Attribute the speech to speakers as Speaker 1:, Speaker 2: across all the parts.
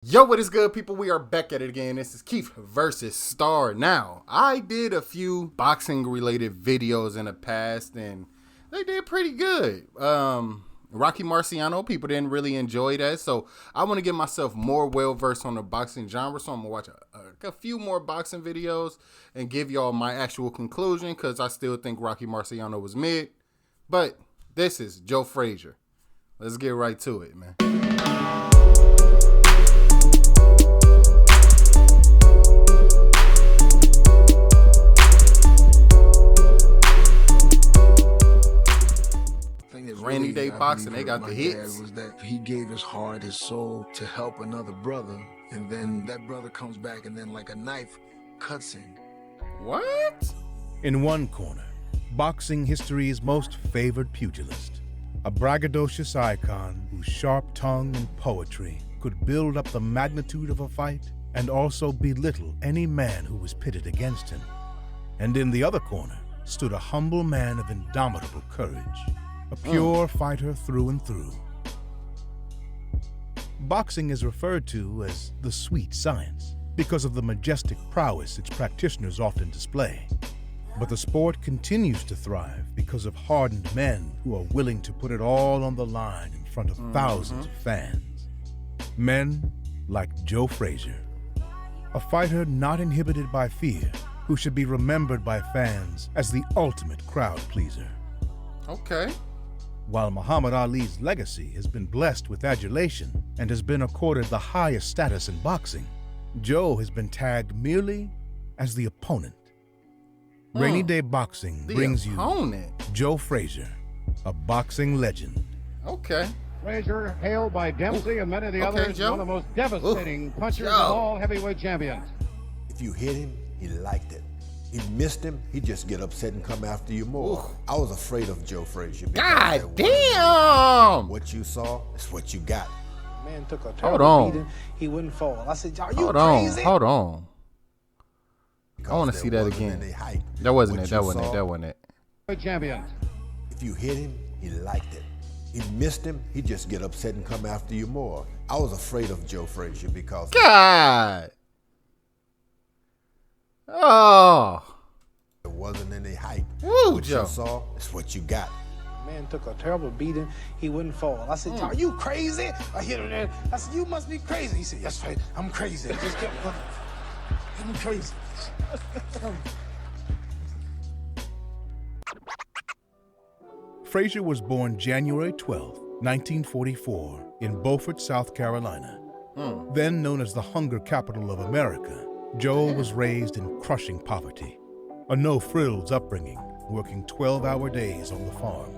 Speaker 1: Yo, what is good, people? We are back at it again. This is Keith versus Star. Now, I did a few boxing related videos in the past and they did pretty good. Rocky Marciano, people didn't really enjoy that, so I want to get myself more well versed on the boxing genre. So I'm gonna watch a few more boxing videos and give y'all my actual conclusion, because I still think Rocky Marciano was mid. But this is Joe Frazier. Let's get right to it, man. Rainy day boxing, they got the hits.
Speaker 2: Was that he gave his heart, his soul to help another brother, and then that brother comes back and then like a knife cuts him.
Speaker 1: What?
Speaker 3: In one corner, boxing history's most favored pugilist, a braggadocious icon whose sharp tongue and poetry could build up the magnitude of a fight and also belittle any man who was pitted against him. And in the other corner stood a humble man of indomitable courage, a pure fighter through and through. Boxing is referred to as the sweet science because of the majestic prowess its practitioners often display. But the sport continues to thrive because of hardened men who are willing to put it all on the line in front of thousands of fans. Men like Joe Frazier, a fighter not inhibited by fear, who should be remembered by fans as the ultimate crowd pleaser.
Speaker 1: Okay.
Speaker 3: While Muhammad Ali's legacy has been blessed with adulation and has been accorded the highest status in boxing, Joe has been tagged merely as the opponent. Rainy Day Boxing brings you Joe Frazier, a boxing legend.
Speaker 1: Okay.
Speaker 4: Frazier, hailed by Dempsey and many of the others,
Speaker 1: Joe.
Speaker 4: one of the most devastating punchers of all heavyweight champions.
Speaker 5: If you hit him, he liked it. If you missed him, he'd just get upset and come after you more. I was afraid of Joe Frazier.
Speaker 1: God damn!
Speaker 5: What you saw is what you got.
Speaker 6: Man took a terrible beating. He wouldn't fall. I said, "Are you crazy?"
Speaker 1: Hold on. I want to see that again. That wasn't it. That wasn't it.
Speaker 4: Champions.
Speaker 5: If you hit him, he liked it. If you missed him, he'd just get upset and come after you more. I was afraid of Joe Frazier because
Speaker 1: God. Oh.
Speaker 5: There wasn't any hype.
Speaker 1: Woo,
Speaker 5: what
Speaker 1: Joe.
Speaker 5: you saw is what you got.
Speaker 6: Man took a terrible beating. He wouldn't fall. I said, "Are you crazy?" I hit him there. I said, "You must be crazy." He said, "Yes, I'm crazy." Just kept I'm crazy.
Speaker 3: Frazier was born January 12, 1944, in Beaufort, South Carolina. Then known as the hunger capital of America, Joe was raised in crushing poverty, a no-frills upbringing, working 12-hour days on the farm.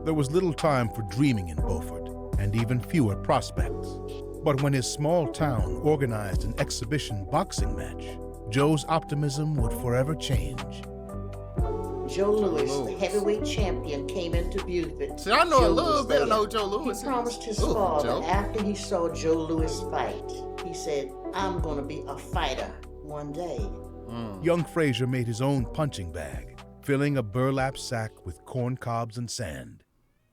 Speaker 3: There was little time for dreaming in Beaufort, and even fewer prospects. But when his small town organized an exhibition boxing match, Joe's optimism would forever change.
Speaker 7: Joe Louis, the heavyweight champion, came into Beaufort.
Speaker 1: See, I know a little bit. I know Joe Louis.
Speaker 7: He promised his father after he saw Joe Louis fight, he said, "I'm going to be a fighter one day."
Speaker 3: Young Frazier made his own punching bag, filling a burlap sack with corn cobs and sand.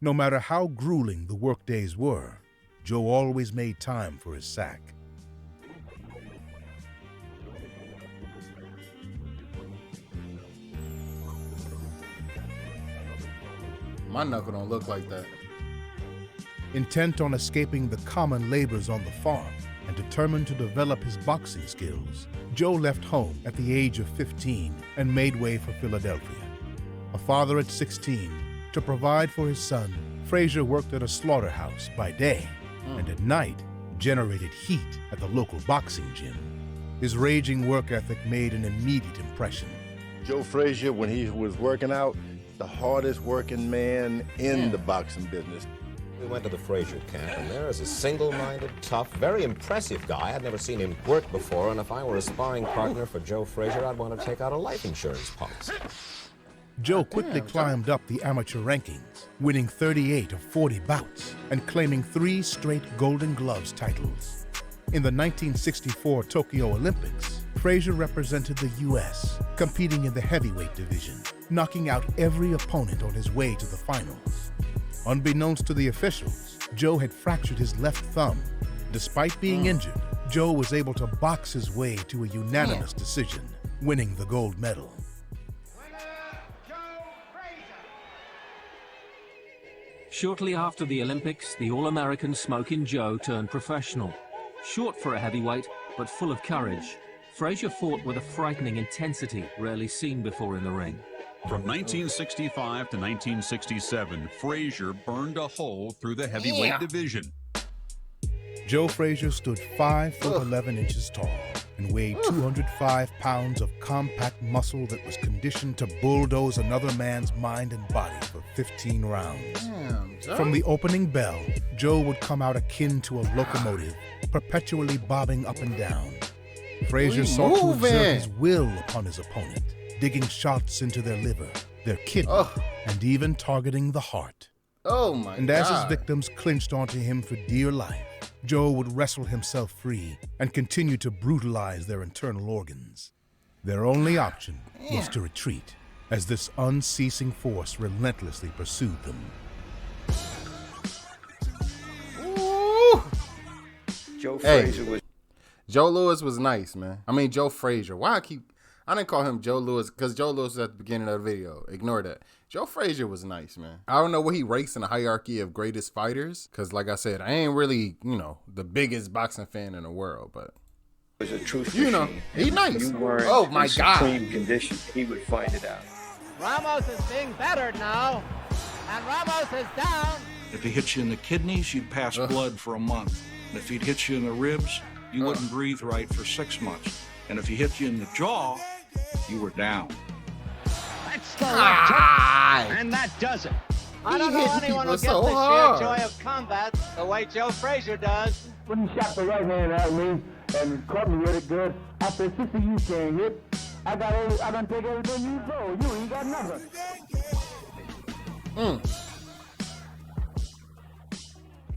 Speaker 3: No matter how grueling the workdays were, Joe always made time for his sack.
Speaker 1: My knuckle don't look like that.
Speaker 3: Intent on escaping the common labors on the farm and determined to develop his boxing skills, Joe left home at the age of 15 and made way for Philadelphia. A father at 16, to provide for his son, Frazier worked at a slaughterhouse by day and at night generated heat at the local boxing gym. His raging work ethic made an immediate impression.
Speaker 8: Joe Frazier, when he was working out, the hardest working man in the boxing business.
Speaker 9: We went to the Frazier camp, and there is a single-minded, tough, very impressive guy. I'd never seen him work before, and if I were a sparring partner for Joe Frazier, I'd want to take out a life insurance policy.
Speaker 3: Joe quickly climbed up the amateur rankings, winning 38 of 40 bouts and claiming 3 straight Golden Gloves titles. In the 1964 Tokyo Olympics, Frazier represented the U.S., competing in the heavyweight division, knocking out every opponent on his way to the finals. Unbeknownst to the officials, Joe had fractured his left thumb. Despite being injured, Joe was able to box his way to a unanimous decision, winning the gold medal.
Speaker 10: Shortly after the Olympics, the All-American Smokin Joe turned professional. Short for a heavyweight, but full of courage, Frazier fought with a frightening intensity rarely seen before in the ring.
Speaker 11: From 1965 to 1967, Frazier burned a hole through the heavyweight division.
Speaker 3: Joe Frazier stood 5 foot 11 inches tall and weighed 205 pounds of compact muscle that was conditioned to bulldoze another man's mind and body for 15 rounds. From the opening bell, Joe would come out akin to a locomotive, perpetually bobbing up and down. Frazier sought to exert his will upon his opponent, digging shots into their liver, their kidney, and even targeting the heart. And as his victims clinched onto him for dear life, Joe would wrestle himself free and continue to brutalize their internal organs. Their only option was to retreat, as this unceasing force relentlessly pursued them.
Speaker 12: Joe Frazier was...
Speaker 1: Joe Louis was nice, man. I mean, Joe Frazier. I didn't call him Joe Louis because Joe Louis was at the beginning of the video. Ignore that. Joe Frazier was nice, man. I don't know where he ranks in the hierarchy of greatest fighters because, like I said, I ain't really, the biggest boxing fan in the world, but
Speaker 12: was a truth
Speaker 1: machine. He nice.
Speaker 12: You weren't
Speaker 1: oh my God.
Speaker 12: Supreme condition. He would find it out.
Speaker 13: Ramos is being bettered now, and Ramos is down.
Speaker 14: If he hits you in the kidneys, you'd pass blood for a month. And if he'd hit you in the ribs, you wouldn't breathe right for 6 months. And if he hit you in the jaw, you were down.
Speaker 13: That's the right hook, and that does it. I don't know anyone who gets the sheer joy of combat the way Joe Frazier does.
Speaker 15: When he shot the right hand at me and caught me with it good, I said, "Sister, you can't hit. I done take everything you throw. You ain't got nothing."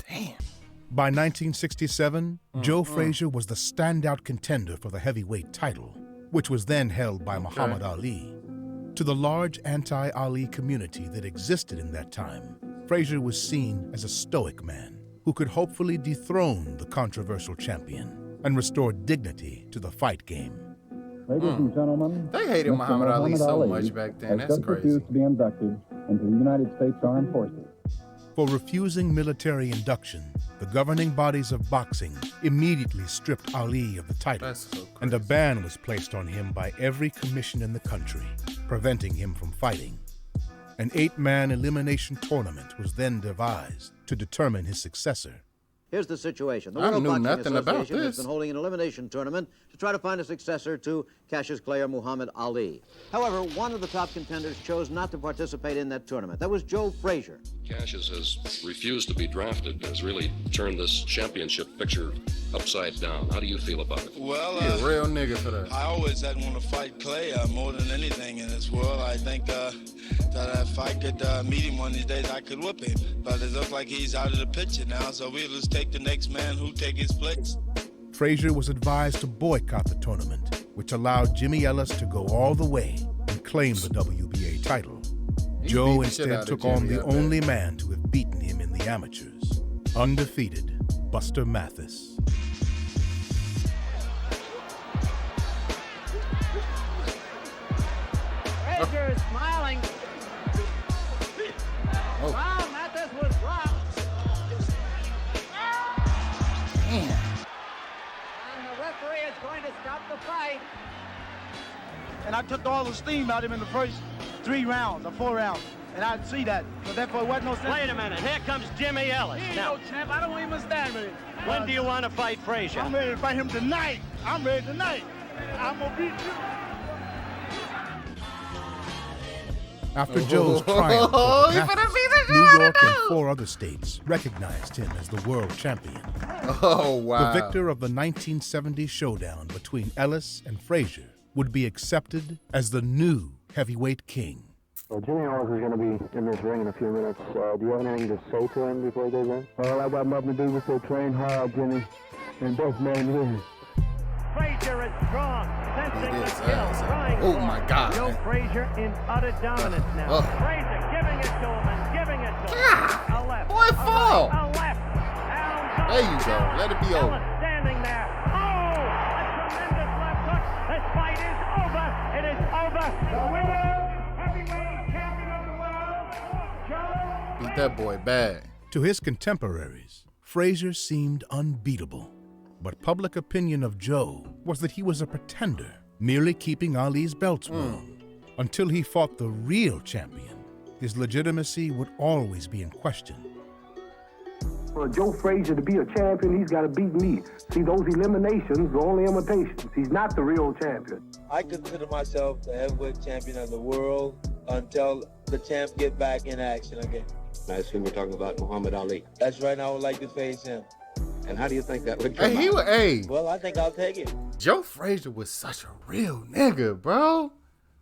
Speaker 1: Damn.
Speaker 3: By 1967, Joe Frazier was the standout contender for the heavyweight title, which was then held by Muhammad Ali. To the large anti-Ali community that existed in that time, Frazier was seen as a stoic man who could hopefully dethrone the controversial champion and restore dignity to the fight game.
Speaker 15: Ladies and gentlemen,
Speaker 1: they hated Muhammad Ali so much back then. That's crazy.
Speaker 15: Refused to be inducted into the United States Armed Forces.
Speaker 3: For refusing military induction, the governing bodies of boxing immediately stripped Ali of the title, and a ban was placed on him by every commission in the country, preventing him from fighting. An 8-man elimination tournament was then devised to determine his successor.
Speaker 16: Here's the situation. The
Speaker 1: I
Speaker 16: World
Speaker 1: knew
Speaker 16: Boxing
Speaker 1: nothing about
Speaker 16: Association has
Speaker 1: this.
Speaker 16: been holding an elimination tournament to try to find a successor to Cassius Clay or Muhammad Ali. However, one of the top contenders chose not to participate in that tournament. That was Joe Frazier.
Speaker 17: Cassius has refused to be drafted and has really turned this championship picture upside down. How do you feel about it?
Speaker 18: Well,
Speaker 1: You're a real nigga for that.
Speaker 18: I always had wanted to fight Clay more than anything in this world. I think that if I could meet him one of these days, I could whip him. But it looks like he's out of the picture now, so we'll just take the next man who take his place.
Speaker 3: Frazier was advised to boycott the tournament, which allowed Jimmy Ellis to go all the way and claim the WBA title. Joe instead took on the only man to have beaten him in the amateurs, undefeated Buster Mathis.
Speaker 13: Frazier is smiling. Wow, Mathis was rocked.
Speaker 1: Damn.
Speaker 13: And the referee is going to stop the fight.
Speaker 15: And I took all the steam out of him in the first 3 rounds or 4 rounds. And I'd see that. So therefore, it wasn't no sense.
Speaker 13: Wait a minute. Here comes Jimmy Ellis.
Speaker 15: He ain't no champ. I don't even stand with him.
Speaker 13: When do you want to fight Frazier?
Speaker 15: I'm ready to fight him tonight. I'm ready tonight. I'm going to beat you.
Speaker 3: After Joe's triumph over Mathis, New York and 4 other states recognized him as the world champion.
Speaker 1: Oh, wow.
Speaker 3: The victor of the 1970 showdown between Ellis and Frazier would be accepted as the new heavyweight king.
Speaker 15: Well, Jimmy Ellis is going to be in this ring in a few minutes. Do you have anything to say to him before he goes in? Well, I got nothing to do with to train hard, Jimmy. and best man wins.
Speaker 19: Frazier is strong, sensing the kill, trying
Speaker 1: oh my God.
Speaker 19: Joe Frazier in utter dominance now. Frazier giving it to him and giving it to him. A left.
Speaker 1: Boy, fall.
Speaker 19: A left.
Speaker 1: There you go. Let it be over.
Speaker 19: Standing there. Oh, a tremendous left hook. This fight is over. It is over. The winner, heavyweight champion of the world, Joe.
Speaker 1: Beat that boy bad.
Speaker 3: To his contemporaries, Frazier seemed unbeatable. But public opinion of Joe was that he was a pretender, merely keeping Ali's belts warm. Until he fought the real champion, his legitimacy would always be in question.
Speaker 15: For Joe Frazier to be a champion, he's got to beat me. See, those eliminations are only imitations. He's not the real champion.
Speaker 20: I consider myself the heavyweight champion of the world until the champ get back in action again.
Speaker 21: I assume you're talking about Muhammad Ali.
Speaker 20: That's right, and I would like to face him.
Speaker 21: And how do you think that would come
Speaker 1: out?
Speaker 20: Well, I think I'll take it.
Speaker 1: Joe Frazier was such a real nigga, bro.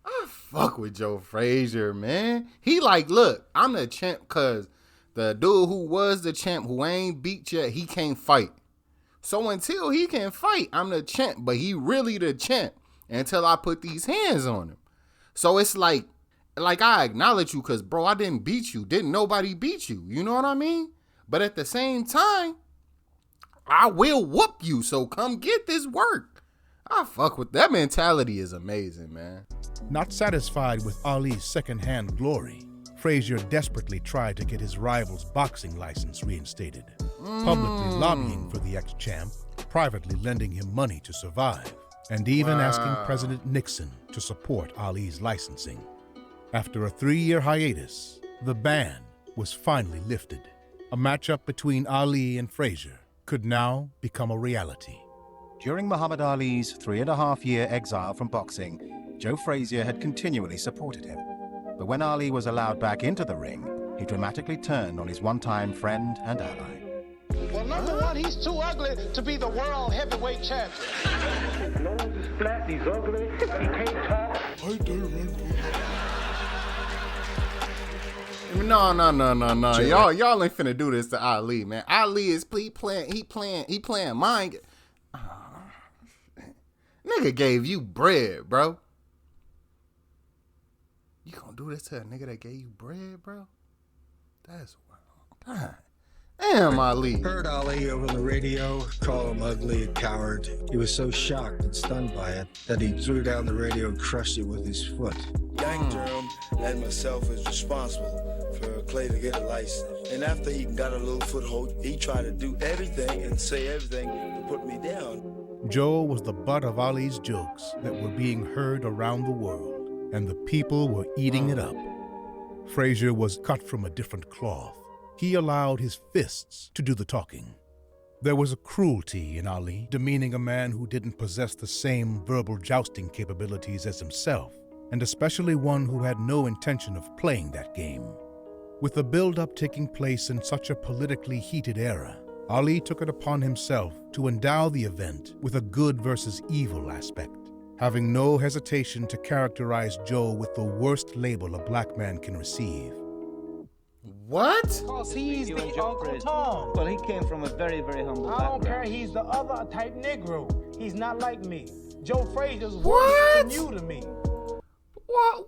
Speaker 1: I fuck with Joe Frazier, man. He like, look, I'm the champ because the dude who was the champ who ain't beat yet, he can't fight. So until he can fight, I'm the champ, but he really the champ until I put these hands on him. So it's like I acknowledge you because, bro, I didn't beat you. Didn't nobody beat you. You know what I mean? But at the same time, I will whoop you, so come get this work. I fuck with that mentality is amazing, man.
Speaker 3: Not satisfied with Ali's second-hand glory, Frazier desperately tried to get his rival's boxing license reinstated, publicly lobbying for the ex-champ, privately lending him money to survive, and even asking President Nixon to support Ali's licensing. After a 3-year hiatus, the ban was finally lifted. A matchup between Ali and Frazier could now become a reality.
Speaker 22: During Muhammad Ali's 3.5-year exile from boxing, Joe Frazier had continually supported him. But when Ali was allowed back into the ring, he dramatically turned on his one-time friend and ally.
Speaker 6: Well, number one, he's too ugly to be the world heavyweight champion. His nose is flat, he's ugly, he can't talk.
Speaker 1: No. Y'all ain't finna do this to Ali, man. Ali is he playing mind. Nigga gave you bread, bro. You gonna do this to a nigga that gave you bread, bro? That's wild. Damn, Ali.
Speaker 2: Heard Ali over the radio call him ugly and coward. He was so shocked and stunned by it that he threw down the radio and crushed it with his foot.
Speaker 18: Yanked him and myself is responsible for Clay to get a license. And after he got a little foothold, he tried to do everything and say everything to put me down.
Speaker 3: Joe was the butt of Ali's jokes that were being heard around the world, and the people were eating it up. Frazier was cut from a different cloth. He allowed his fists to do the talking. There was a cruelty in Ali, demeaning a man who didn't possess the same verbal jousting capabilities as himself, and especially one who had no intention of playing that game. With the build-up taking place in such a politically heated era, Ali took it upon himself to endow the event with a good versus evil aspect, having no hesitation to characterize Joe with the worst label a black man can receive.
Speaker 1: What?
Speaker 6: Because he's the Uncle Tom.
Speaker 13: Well, he came from a very, very humble background.
Speaker 6: I don't care. He's the other type Negro. He's not like me. Joe Frazier's
Speaker 1: what?
Speaker 6: New to me.
Speaker 1: What?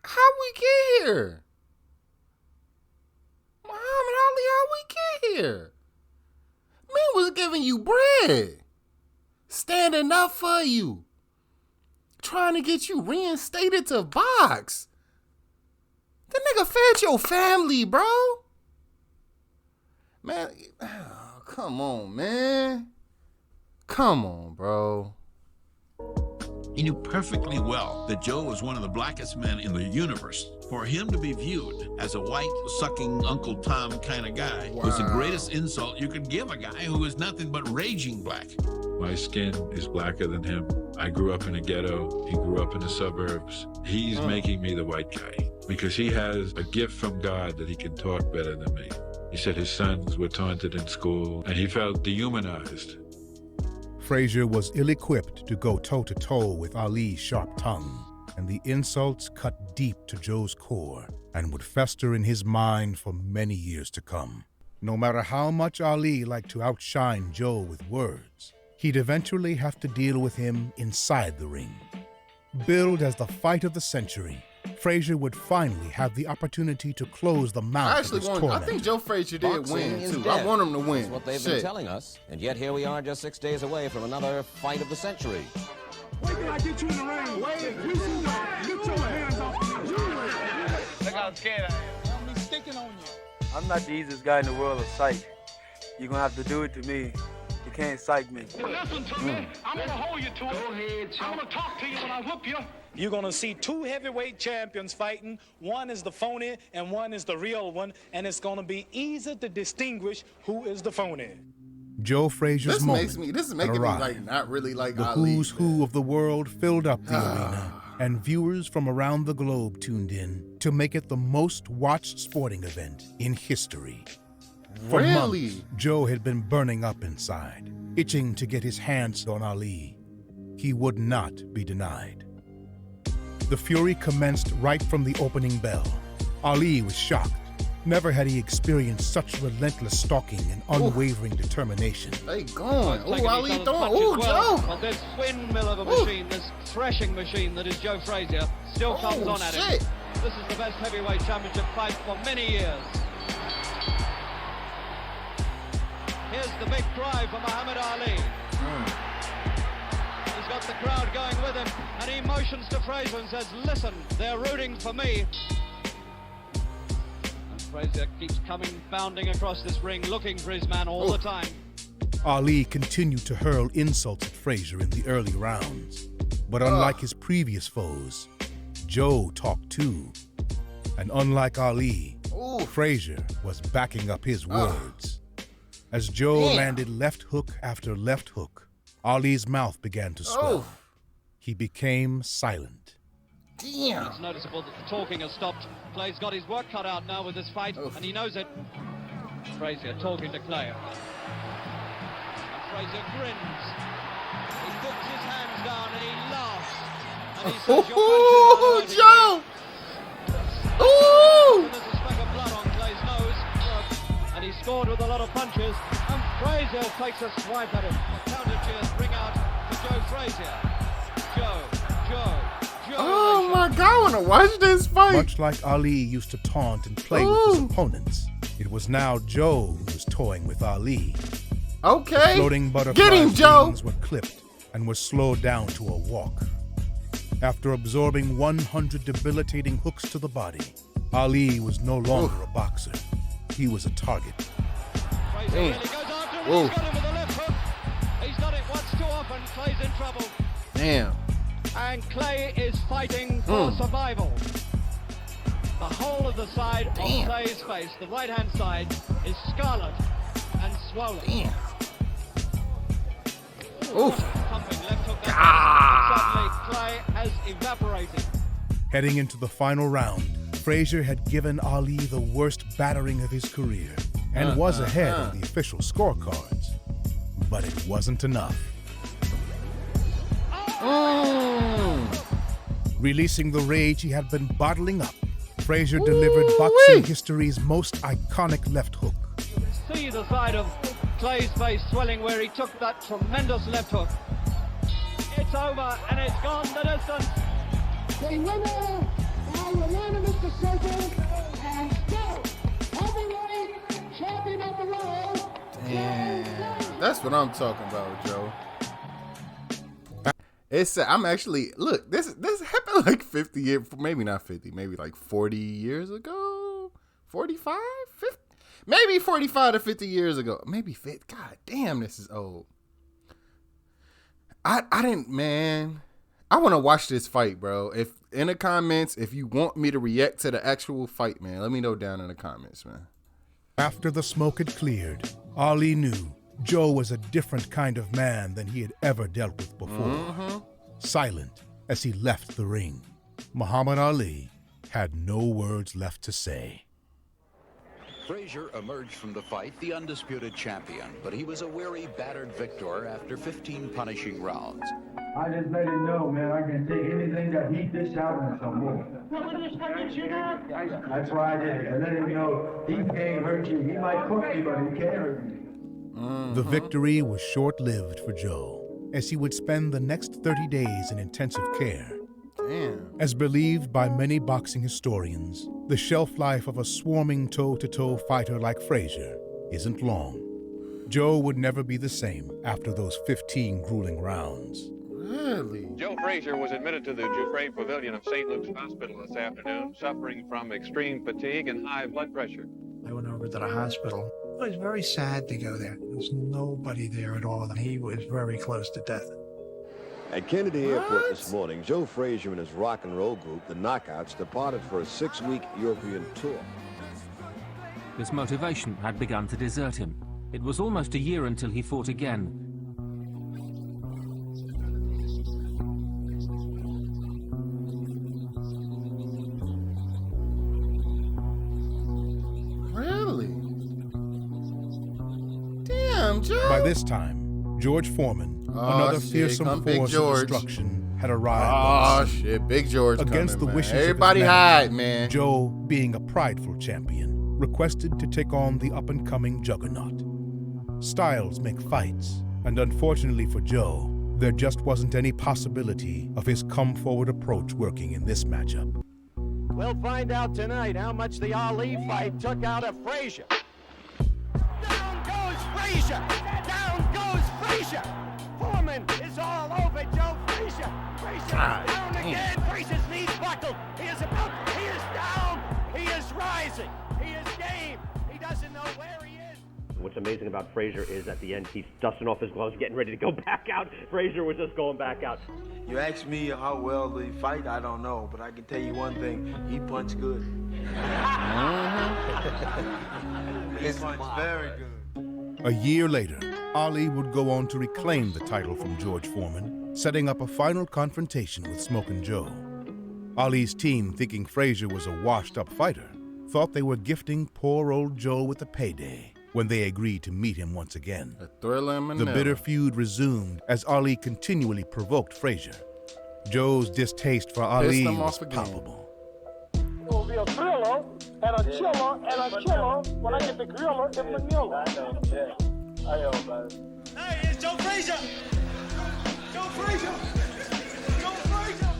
Speaker 1: How we get here? Muhammad Ali, how we get here? Man was giving you bread, standing up for you, trying to get you reinstated to box. The nigga fed your family, bro. Man, come on, man. Come on, bro.
Speaker 11: He knew perfectly well that Joe was one of the blackest men in the universe. For him to be viewed as a white, sucking Uncle Tom kind of guy was the greatest insult you could give a guy who was nothing but raging black.
Speaker 23: My skin is blacker than him. I grew up in a ghetto. He grew up in the suburbs. He's making me the white guy because he has a gift from God that he can talk better than me. He said his sons were taunted in school and he felt dehumanized.
Speaker 3: Frazier was ill-equipped to go toe-to-toe with Ali's sharp tongue, and the insults cut deep to Joe's core and would fester in his mind for many years to come. No matter how much Ali liked to outshine Joe with words, he'd eventually have to deal with him inside the ring. Billed as the fight of the century, Frazier would finally have the opportunity to close the mouth of his tormentor.
Speaker 1: I think Joe Frazier did
Speaker 9: Boxing
Speaker 1: win,
Speaker 9: is
Speaker 1: too.
Speaker 9: dead.
Speaker 1: I want him to win.
Speaker 9: That's what they've been telling us. And yet here we are just 6 days away from another fight of the century.
Speaker 19: Wait till I get you in the ring. Wait, you see that? Get your hands off me. Look how scared I am. I'm sticking on you.
Speaker 4: I'm not the easiest guy in the world to psych. You're gonna have to do it to me. You can't psych me.
Speaker 19: Listen to me. I'm gonna hold you to it. Go ahead, I'm gonna talk to you when I whoop you.
Speaker 5: You're going to see two heavyweight champions fighting. One is the phony and one is the real one. And it's going to be easy to distinguish who is the phony.
Speaker 3: Joe Frazier's moment
Speaker 1: this is making me like not really like
Speaker 3: the
Speaker 1: Ali.
Speaker 3: who's who of the world filled up the arena, and viewers from around the globe tuned in to make it the most watched sporting event in history. For months, Joe had been burning up inside, itching to get his hands on Ali. He would not be denied. The fury commenced right from the opening bell. Ali was shocked. Never had he experienced such relentless stalking and unwavering determination.
Speaker 1: They going. Oh, Ali throwing. Oh, Joe.
Speaker 13: But this windmill of a machine, this threshing machine that is Joe Frazier, still comes on at him. This is the best heavyweight championship fight for many years. Here's the big cry for Muhammad Ali. He's got the crowd going with him, and he motions to Frazier and says, listen, they're rooting for me. And Frazier keeps coming, bounding across this ring, looking for his man all the time.
Speaker 3: Ali continued to hurl insults at Frazier in the early rounds. But unlike his previous foes, Joe talked too. And unlike Ali, Frazier was backing up his words. As Joe landed left hook after left hook, Ali's mouth began to swell. He became silent.
Speaker 1: Damn.
Speaker 13: It's noticeable that the talking has stopped. Clay's got his work cut out now with this fight, and he knows it. Frazier talking to Clay. And Frazier grins. He puts his hands down and he laughs. And he says,
Speaker 1: "Ooh, Joe! Ooh!"
Speaker 13: There's a speck of blood on Clay's nose. And he scored with a lot of punches. And Frazier takes a swipe at him. Counter cheers ring out to Joe Frazier. Joe.
Speaker 1: Oh my God, I want to watch this fight.
Speaker 3: Much like Ali used to taunt and play with his opponents, it was now Joe who was toying with Ali.
Speaker 1: Okay.
Speaker 3: The floating butterfly's wings were clipped and were slowed down to a walk. After absorbing 100 debilitating hooks to the body, Ali was no longer a boxer. He was a target.
Speaker 13: Frazier really goes after him. He's got him with a left hook. He's done it once too often. Clay's in trouble.
Speaker 1: Damn.
Speaker 13: And Clay is fighting for survival. The whole of the side of Clay's face, the right-hand side, is scarlet and swollen.
Speaker 1: Damn.
Speaker 13: Pumping left hook. Suddenly, Clay has evaporated.
Speaker 3: Heading into the final round, Frazier had given Ali the worst battering of his career and was ahead on the official scorecards. But it wasn't enough. Releasing the rage he had been bottling up, Frazier delivered boxing history's most iconic left hook.
Speaker 13: You can see the side of Clay's face swelling where he took that tremendous left hook. It's over and it's gone the distance.
Speaker 19: The winner by unanimous decision and still heavyweight champion of the world.
Speaker 1: Damn. That's what I'm talking about, Joe. I'm actually, look, this happened like 50 years, maybe not 50, maybe like 40 years ago, 45, 50, maybe 45 to 50 years ago, maybe 50. God damn, this is old. I want to watch this fight, bro. If in the comments, if you want me to react to the actual fight, man, let me know down in the comments, man.
Speaker 3: After the smoke had cleared, Ali knew Joe was a different kind of man than he had ever dealt with before. Silent as he left the ring, Muhammad Ali had no words left to say.
Speaker 7: Frazier emerged from the fight the undisputed champion, but he was a weary, battered victor after 15 punishing rounds.
Speaker 15: I just let him know, man, I can take anything that he dish out and some more. That's why I did it. I let him know he can't hurt you. He might cook you, but he can't hurt you.
Speaker 3: The victory was short-lived for Joe, as he would spend the next 30 days in intensive care.
Speaker 1: Damn.
Speaker 3: As believed by many boxing historians, the shelf life of a swarming toe-to-toe fighter like Frazier isn't long. Joe would never be the same after those 15 grueling rounds.
Speaker 1: Really?
Speaker 21: Joe Frazier was admitted to the Joffre Pavilion of St. Luke's Hospital this afternoon, suffering from extreme fatigue and high blood pressure.
Speaker 2: I went over to the hospital. It was very sad to go there. There was nobody there at all. He was very close to death.
Speaker 8: At Kennedy Airport this morning, Joe Frazier and his rock and roll group, the Knockouts, departed for a 6-week European tour.
Speaker 10: His motivation had begun to desert him. It was almost a year until he fought again.
Speaker 1: Really? Damn, Joe.
Speaker 3: By this time, George Foreman, another fearsome force of destruction, had arrived.
Speaker 1: Oh, shit, Big George
Speaker 3: against
Speaker 1: coming,
Speaker 3: the wishes
Speaker 1: everybody
Speaker 3: of his
Speaker 1: hide, man.
Speaker 3: Joe, being a prideful champion, requested to take on the up-and-coming juggernaut. Styles make fights, and unfortunately for Joe, there just wasn't any possibility of his come-forward approach working in this matchup.
Speaker 12: We'll find out tonight how much the Ali fight took out of Frazier. Down goes Frazier! Down goes Frazier! Foreman is all over Joe Frazier! Frazier is down again! Frazier's knees buckled! He is down! He is rising! He is game! He doesn't know where he is!
Speaker 24: What's amazing about Frazier is at the end, he's dusting off his gloves, getting ready to go back out. Frazier was just going back out.
Speaker 20: You ask me how well they fight, I don't know, but I can tell you one thing, he punched good. He punched very good.
Speaker 3: A year later, Ali would go on to reclaim the title from George Foreman, setting up a final confrontation with Smokin' Joe. Ali's team, thinking Frazier was a washed-up fighter, thought they were gifting poor old Joe with a payday when they agreed to meet him once again.
Speaker 1: A Thrilla in Manila.
Speaker 3: The bitter feud resumed as Ali continually provoked Frazier. Joe's distaste for Ali was palpable.
Speaker 19: It will be a thriller and a chiller and a killer when I get the griller in Manila. I know, man. Hey, it's Joe Frazier! Joe Frazier! Joe Frazier!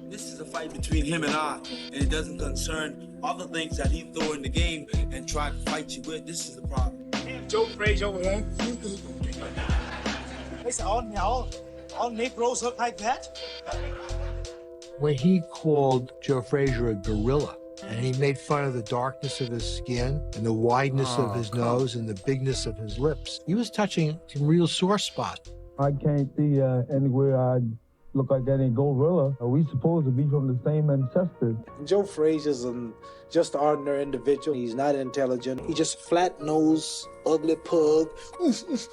Speaker 18: This is a fight between him and I, and it doesn't concern other things that he throw in the game and try to fight you with. This is the problem.
Speaker 6: Joe Frazier over there. Listen, all Negroes look like that?
Speaker 2: When he called Joe Frazier a gorilla, and he made fun of the darkness of his skin and the wideness of his nose and the bigness of his lips, he was touching some real sore spot.
Speaker 15: I can't see anywhere I look like that in gorilla. Are we supposed to be from the same ancestors?
Speaker 6: Joe Frazier's just an ordinary individual. He's not intelligent. He's just flat-nosed, ugly pug.
Speaker 18: It's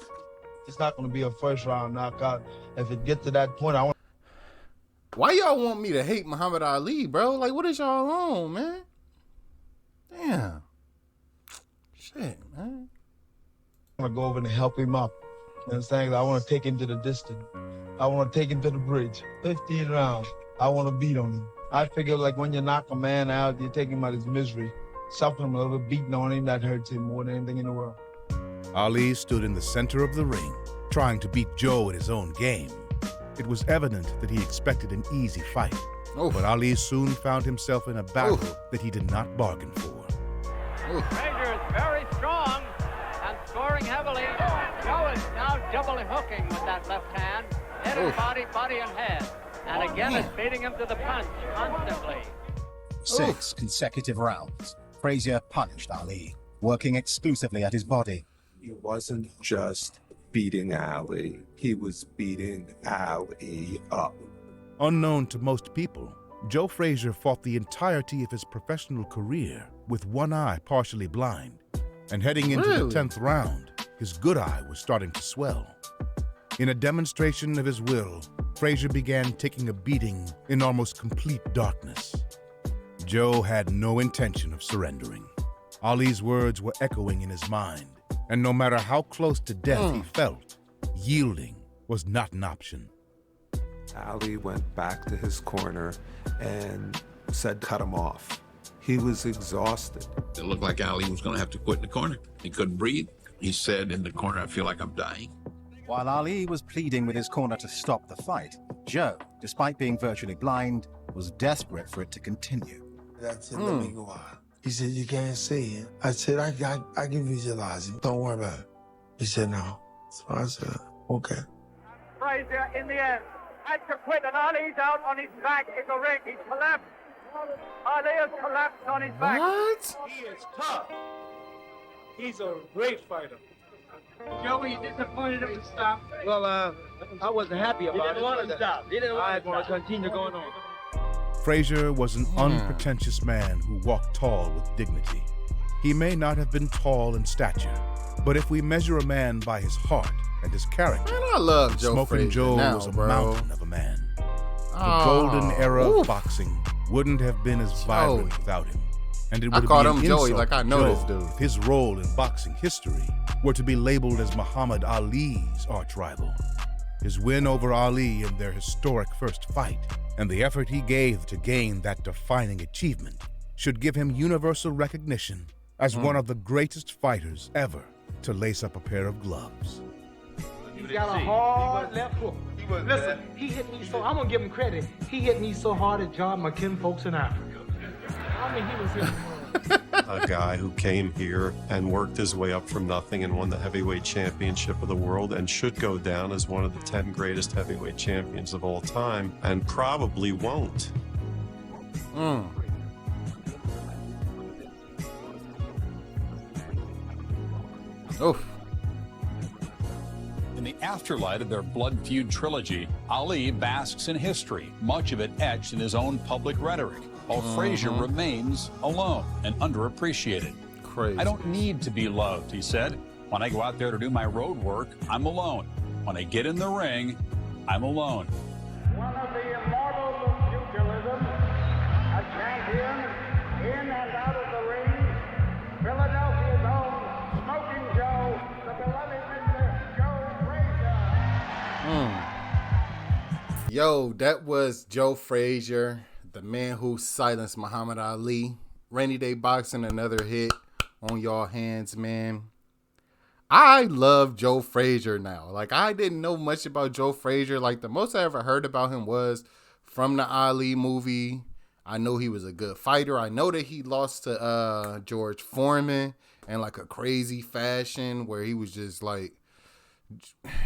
Speaker 18: not going to be a first-round knockout. If it gets to that point, I want.
Speaker 1: Why y'all want me to hate Muhammad Ali, bro? Like, what is y'all on, man? Damn. Shit, man.
Speaker 18: I want to go over and help him up. You know what I'm saying? I want to take him to the distance. I want to take him to the bridge. 15 rounds. I want to beat on him. I figure like when you knock a man out, you take him out of his misery. Something a little beating on him, that hurts him more than anything in the world.
Speaker 3: Ali stood in the center of the ring, trying to beat Joe at his own game. It was evident that he expected an easy fight, but Ali soon found himself in a battle that he did not bargain for.
Speaker 13: Frazier is very strong and scoring heavily. Joe is now doubly hooking with that left hand. Head and body and head. And again is beating him to the punch constantly.
Speaker 22: 6 consecutive rounds. Frazier punished Ali, working exclusively at his body.
Speaker 25: He wasn't just beating Ali, he was beating Ali up.
Speaker 3: Unknown to most people, Joe Frazier fought the entirety of his professional career with one eye partially blind. And heading into the 10th round, his good eye was starting to swell. In a demonstration of his will, Frazier began taking a beating in almost complete darkness. Joe had no intention of surrendering. Ali's words were echoing in his mind, and no matter how close to death he felt, yielding was not an option.
Speaker 25: Ali went back to his corner and said, cut him off. He was exhausted.
Speaker 11: It looked like Ali was going to have to quit in the corner. He couldn't breathe. He said in the corner, I feel like I'm dying.
Speaker 22: While Ali was pleading with his corner to stop the fight, Joe, despite being virtually blind, was desperate for it to continue.
Speaker 6: I said, let me go out. He said, you can't see it. I said, I can visualize it. Don't worry about it. He said, no. So I said, okay.
Speaker 13: Frazier in the end had to quit, and Ali's out on his back in the ring. He's collapsed. Ali has collapsed on his back.
Speaker 1: What?
Speaker 19: He is tough. He's a great fighter.
Speaker 13: Joey, disappointed him to stop.
Speaker 20: Well, I wasn't happy about it.
Speaker 13: He didn't want to stop. He didn't want to
Speaker 20: I want to continue going on.
Speaker 3: Frazier was an unpretentious man who walked tall with dignity. He may not have been tall in stature, but if we measure a man by his heart and his character,
Speaker 1: Man, I love Joe
Speaker 3: Smokin'
Speaker 1: Frazier
Speaker 3: Joe
Speaker 1: now,
Speaker 3: was a
Speaker 1: bro.
Speaker 3: mountain of a man. The golden era of boxing wouldn't have been as vibrant without him. And it would
Speaker 1: I
Speaker 3: be
Speaker 1: called
Speaker 3: an
Speaker 1: him Joey
Speaker 3: insult
Speaker 1: like I
Speaker 3: to
Speaker 1: know
Speaker 3: Joe
Speaker 1: this dude.
Speaker 3: if his role in boxing history were to be labeled as Muhammad Ali's arch-rival. His win over Ali in their historic first fight, and the effort he gave to gain that defining achievement, should give him universal recognition as one of the greatest fighters ever to lace up a pair of gloves.
Speaker 19: He got a hard left hook. Listen, he hit me so, I'm going to give him credit. He hit me so hard it jarred my kinfolks in Africa. I mean, he was hitting
Speaker 14: a guy who came here and worked his way up from nothing and won the heavyweight championship of the world and should go down as one of the 10 greatest heavyweight champions of all time, and probably won't.
Speaker 1: Oof.
Speaker 16: In the afterlight of their blood feud trilogy, Ali basks in history, much of it etched in his own public rhetoric, while Frazier remains alone and underappreciated.
Speaker 1: Crazy.
Speaker 16: I don't need to be loved, he said. When I go out there to do my road work, I'm alone. When I get in the ring, I'm alone.
Speaker 19: one of the immortals of pugilism, a champion in and out of the ring, Philadelphia's own Smoking Joe, the beloved Mr. Joe Frazier.
Speaker 1: Yo, that was Joe Frazier, the man who silenced Muhammad Ali. Rainy Day Boxing, another hit on y'all hands, man. I love Joe Frazier now. Like, I didn't know much about Joe Frazier. Like, the most I ever heard about him was from the Ali movie. I know he was a good fighter. I know that he lost to George Foreman in like a crazy fashion where he was just like,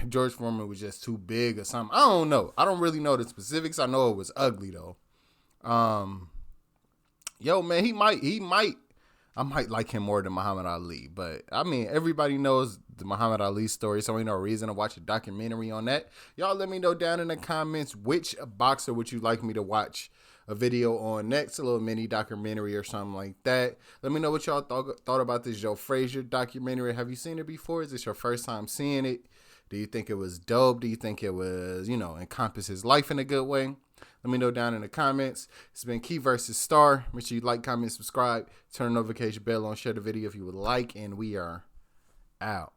Speaker 1: George Foreman was just too big or something. I don't know. I don't really know the specifics. I know it was ugly though. Yo, man, I might like him more than Muhammad Ali, but I mean, everybody knows the Muhammad Ali story, so ain't no reason to watch a documentary on that. Y'all let me know down in the comments which boxer would you like me to watch a video on next, a little mini documentary or something like that. Let me know what y'all thought about this Joe Frazier documentary. Have you seen it before? Is this your first time seeing it? Do you think it was dope? Do you think it was, encompass his life in a good way? Let me know down in the comments. It's been Key versus Star. Make sure you like, comment, subscribe, turn the notification bell on, share the video if you would like, and we are out.